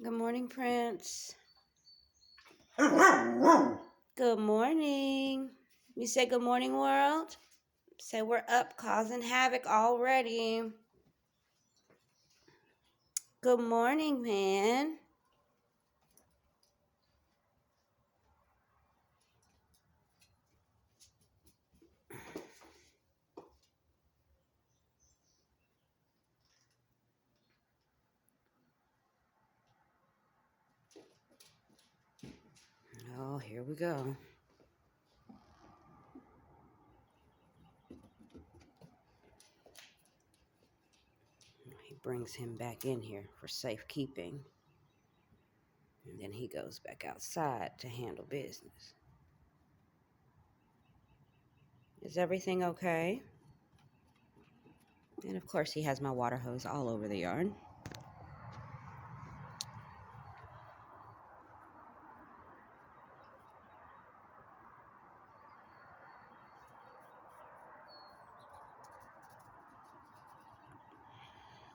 Good morning, Prince. Good morning. You say good morning, world? Say we're up causing havoc already. Good morning, man. Oh, here we go. He brings him back in here for safekeeping. And then he goes back outside to handle business. Is everything okay? And of course, he has my water hose all over the yard.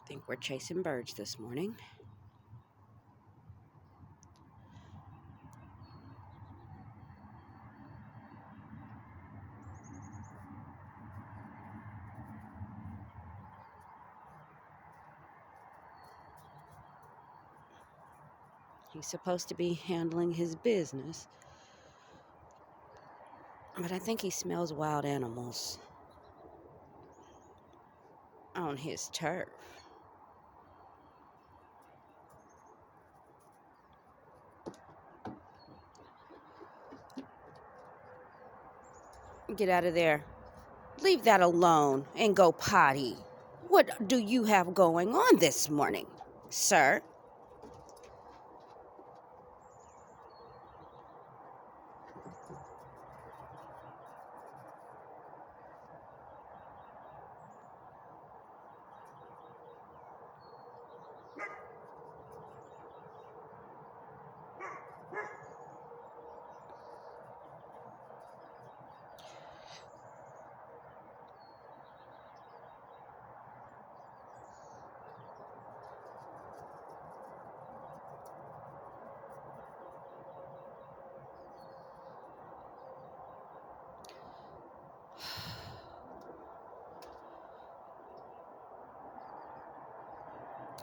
I think we're chasing birds this morning. He's supposed to be handling his business, but I think he smells wild animals on his turf. Get out of there. Leave that alone and go potty. What do you have going on this morning, sir?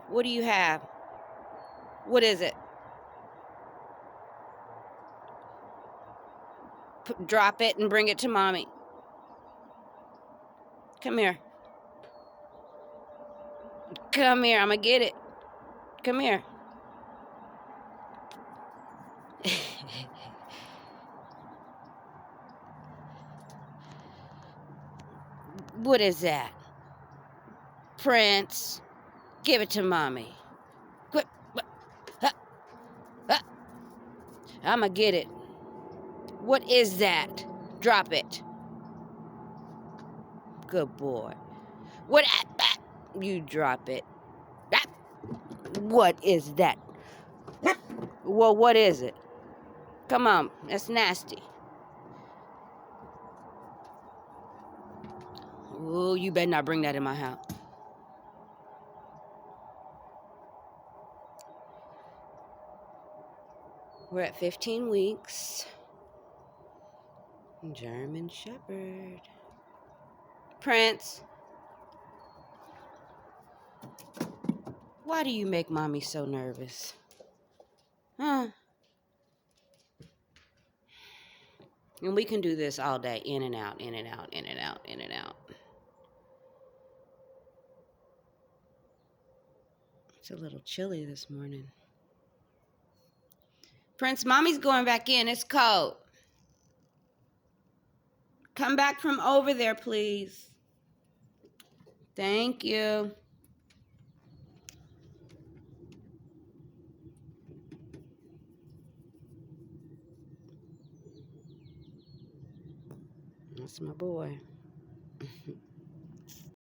What do you have? What is it? Drop it and bring it to mommy. Come here. Come here. I'm going to get it. Come here. What is that? Prince, give it to mommy. Quick. I'm going to get it. What is that? Drop it. Good boy. What? You drop it. What is that? Well, what is it? Come on, that's nasty. Oh, you better not bring that in my house. We're at 15 weeks. German Shepherd. Prince. Why do you make mommy so nervous? Huh? And we can do this all day. In and out, in and out, in and out, in and out. It's a little chilly this morning. Prince, mommy's going back in. It's cold. Come back from over there, please. Thank you. That's my boy.